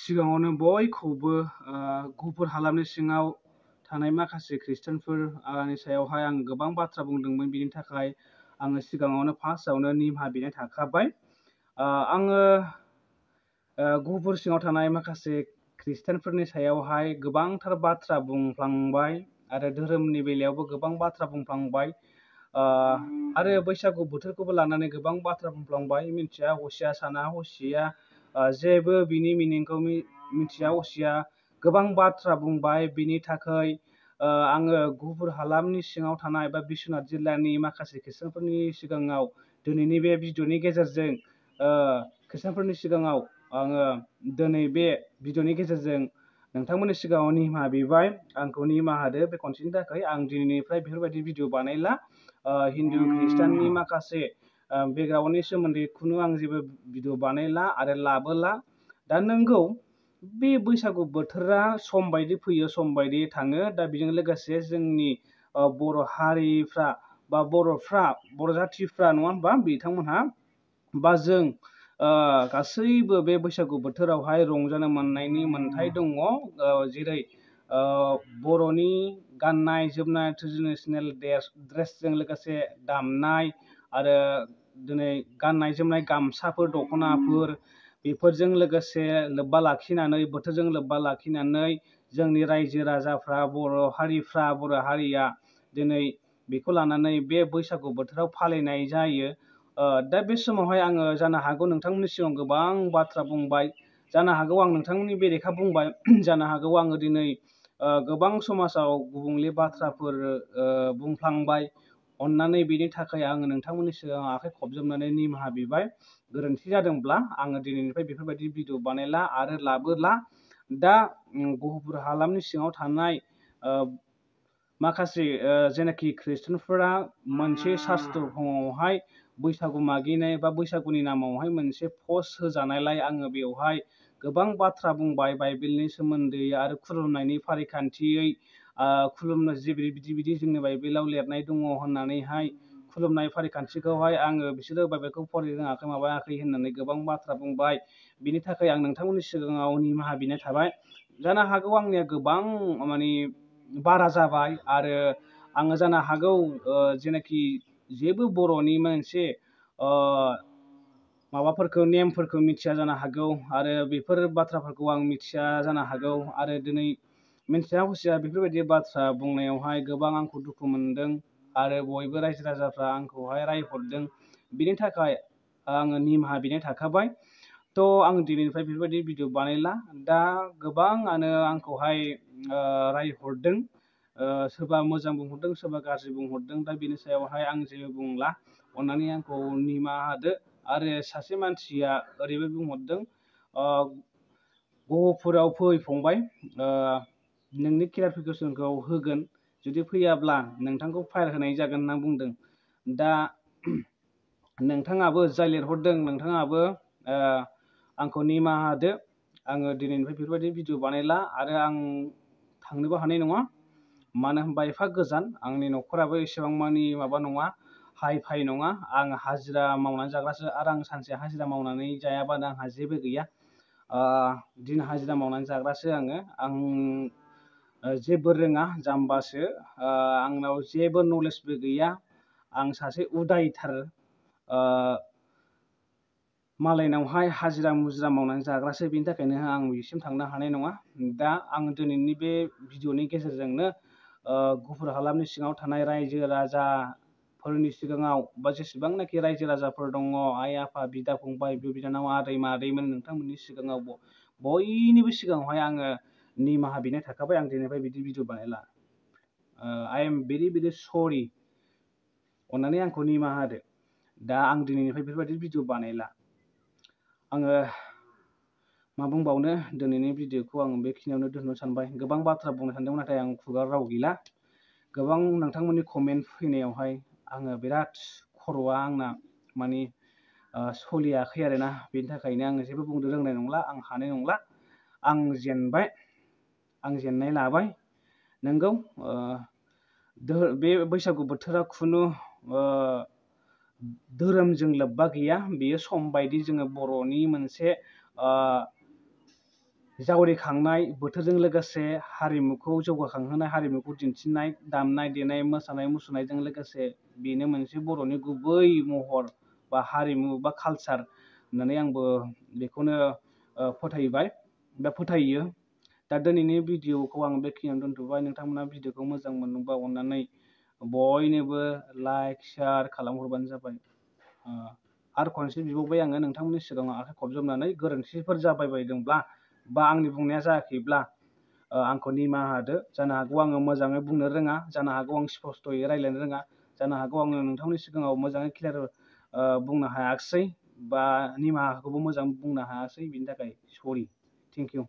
सिगाङावनो बयखौबो गुफुर हालामनि सिङाव थानाय माखासे खृष्टानफोरनि सायावहाय आं गोबां बाथ्रा बुंदोंमोन। बिनि थाखाय आङो सिगाङावनो फार्स्टआवनो निमाहा बिनाय थाखाबाय। आङो गुफुर सिङाव थानाय माखासे खृष्टानफोरनि सायावहाय गोबांथार बाथ्रा बुंफ्लांबाय आरो धोरोमनि बेलायावबो गोबां बाथ्रा बुंफ्लांबाय आरो बैसागु बोथोरखौबो लानानै गोबां बाथ्रा बुंफ्लांबाय। मिथिया हसिया साना हसिया जेबो बिनि मिनिंखौ मिथिया हसिया गोबां बाथ्रा बुंबाय। बिनि थाखाय आङो गुफुर हालामनि सिङाव थानाय बा बिश्वनाथ जिल्लानि माखासे खृष्टानफोरनि सिगाङाव दिनैनि बे भिडिअनि गेजेरजों खृष्टानफोरनि सिगाङाव आङो दिनै बे भिडिअनि गेजेरजों नोंथांमोननि सिगाङाव निमाहा बिबाय। आंखौ निमाहा होदो बे खनसेनि थाखाय। आं दिनैनिफ्राय बेफोरबायदि भिडिअ बानायला। हिन्दु खृष्टाननि माखासे बेकग्राउन्डनि सोमोन्दै खुनु आं जेबो भिडिअ बानायला आरो लाबोला। दा नंगौ बे बैसागु बोथोरा सम बायदि फैयो सम बायदि थाङो। दा बेजों लोगोसे जोंनि बर' हारिफ्रा बा बर' जाथिफ्रा नङा होमबा बिथांमोनहा बा जों गासैबो बे बैसागु बोथोरावहाय रंजानो मोननायनि मोन्थाय दङ। जेरै बर'नि गाननाय जोमनाय ट्रेडिसनेल ड्रेसजों लोगोसे दामनाय आरो दिनै गाननाय जोमनाय गामसाफोर दख'नाफोर बेफोरजों लोगोसे लोब्बा लाखिनानै बोथोरजों लोब्बा लाखिनानै जोंनि रायजो राजाफ्रा बर' हारिया दिनै बेखौ लानानै बे बैसागु बोथोराव फालिनाय जायो। दा बे समावहाय आङो जानो हागौ नोंथांमोननि सिगाङाव गोबां बाथ्रा बुंबाय, जानो हागौ आं नोंथांमोननि बेरेखा बुंबाय, जानो हागौ आङो दिनै गोबां समाजाव गुबुंले बाथ्राफोर बुंफ्लांबाय। अन्नानै बेनि थाखाय आङो नोंथांमोननि सिगाङाव आखाइ खबजोबनानै निमाहा बिबाय। गोरोन्थि जादोंब्ला आङो दिनैनिफ्राय बेफोरबायदि भिडिअ बानायला आरो लाबोला। दा गुफुर हालामनि सिङाव थानाय माखासे जेनाखि खृष्टानफोरा मोनसे शास्त्रआवहाय बैसागु मागिनाय बा बैसागुनि नामावहाय मोनसे पस्ट होजानायलाय आङो बेवहाय गोबां बाथ्रा बुंबाय बाइबेलनि सोमोन्दै आरो खुलुमनायनि फारिखान्थियै खुलुमनो जे बिदि जोंनि बाइबेलाव लिरनाय दङ होननानैहाय खुलुमनाय फारिखान्थिखौहाय आङो बिसोरो बाइबेलखौ फरायनो रोङाखै माबायाखै होननानै गोबां बाथ्रा बुंबाय। बिनि थाखाय आं नोंथांमोननि सिगाङाव निमाहा बिनाय थाबाय। जानो हागौ आंनिया गोबां माने बारा जाबाय आरो आङो जानो हागौ जेनाखि जेबो बर'नि मोनसे माबाफोरखौ नेमफोरखौ मिथिया जानो हागौ आरो बेफोर बाथ्राफोरखौ आं मिथिया जानो हागौ आरो दिनै मिथिया हसिया बेफोरबायदि बाथ्रा बुंनायावहाय गोबां आंखौ दुखु मोनदों आरो बयबो रायजो राजाफ्रा आंखौहाय रायहरदों। बिनि थाखाय आङो निमाहा बिनाय थाखाबाय। थ' आं दिनैनिफ्राय बेफोरबायदि भिडिअ बानायला। दा गोबाङानो आंखौहाय रायहरदों, सोरबा मोजां बुंहरदों सोरबा गाज्रि बुंहरदों। दा बेनि सायावहाय आं जेबो बुंला, अन्नानै आंखौ निमाहा होदो। आरो सासे मानसिया ओरैबायदि बुंहरदों, गहपुराव फै फंबाय, नोंनि क्लेरिफिकेसनखौ होगोन, जुदि फैयाब्ला नोंथांखौ फाइन होनाय जागोन होनना बुंदों। दा नोंथाङाबो जाय लिरहरदों नोंथाङाबो आंखौ निमाहा होदो। आङो दिनैनिफ्राय बेफोरबायदि भिडिअ बानायला आरो आं थांनोबो हानाय नङा। मानो होनबा एफा गोजान, आंनि न'खराबो एसेबां मानि माबा नङा, हाइ फाइ नङा। आं हाजिरा मावनानै जाग्रासो आरो आं सानसे हाजिरा मावनानै जायाबानो आंहा जेबो गैया। दिन हाजिरा मावनानै जाग्रासो आं जेबो रोङा, जाम्बासो, आंनाव जेबो नलेजबो गैया। आं सासे उदायथार मालायनावहाय हाजिरा मुजिरा मावनानै जाग्रासो। बेनि थाखायनो आं बिसिम थांनो हानाय नङा। दा आं दिनैनि बे भिडिअनि गेजेरजोंनो गुफुर हालामनि सिङाव थानाय रायजो राजाफोरनि सिगाङाव बा जेसेबांनाखि रायजो राजाफोर दङ, आइ आफा बिदा फंबाय बिब' बिनानाव आदै मादैमोन, नोंथांमोननि सिगाङाव बयनिबो सिगाङावहाय आङो निमाहा बिनाय थाखाबाय। आं दिनैनिफ्राय बिदि भिडिअ बानायला। आइ एम भेरि सरि। अन्नानै आंखौ निमाहा होदो। दा आं दिनैनिफ्राय बेफोरबायदि भिडिअ बानायला। आङो मा बुंबावनो, दिनैनि भिडिअखौ आं बेखिनियावनो दोननो सानबाय। गोबां बाथ्रा बुंनो सानदोंमोन नाथाय आं खुगा राव गैला। गोबां नोंथांमोननि कमेन्ट फैनायावहाय आङो बिराद खर'आ आंना माने सलियाखै आरोना। बेनि थाखायनो आङो जेबो बुंनो रोंनाय नंला, आं हानाय नंला। आं जेनबाय, आं जेननाय लाबाय। नोंगौ बे बैसागु बोथोरा खुनु धोरोमजों लोब्बा गैया। बेयो सम बायदि जोङो बर'नि मोनसे जावरिखांनाय, बोथोरजों लोगोसे हारिमुखौ जौगाखांहोनाय, हारिमुखौ दिन्थिनाय, दामनाय देनाय, मोसानाय मुसुरनायजों लोगोसे बेनो मोनसे बर'नि गुबै महर बा हारिमु बा कालचार होननानै आंबो बेखौनो फोथायो। दा दिनैनि भिडिअखौ आं बेखिनियावनो दोनथ'बाय। नोंथांमोना भिडिअखौ मोजां मोनोबा अननानै बयनोबो लाइक शेयार खालामहरबानो जाबाय। आरो खनसे बिबावबाय आङो नोंथांमोननि सिगाङाव आखाइ खबजबनानै, गोरोन्थिफोर जाबाय बायदोंब्ला बा आंनि बुंनाया जायाखैब्ला आंखौ निमाहा होदो। जानो हागौ आङो मोजाङै बुंनो रोङा, जानो हागौ आं स्पस्त'यै रायज्लायनो रोङा, जानो हागौ आङो नोंथांमोननि सिगाङाव मोजाङै क्लियार बुंनो हायाखिसै बा निमाहाखौबो मोजां बुंनो हायासै, बिनि थाखाय सरि। Thank you.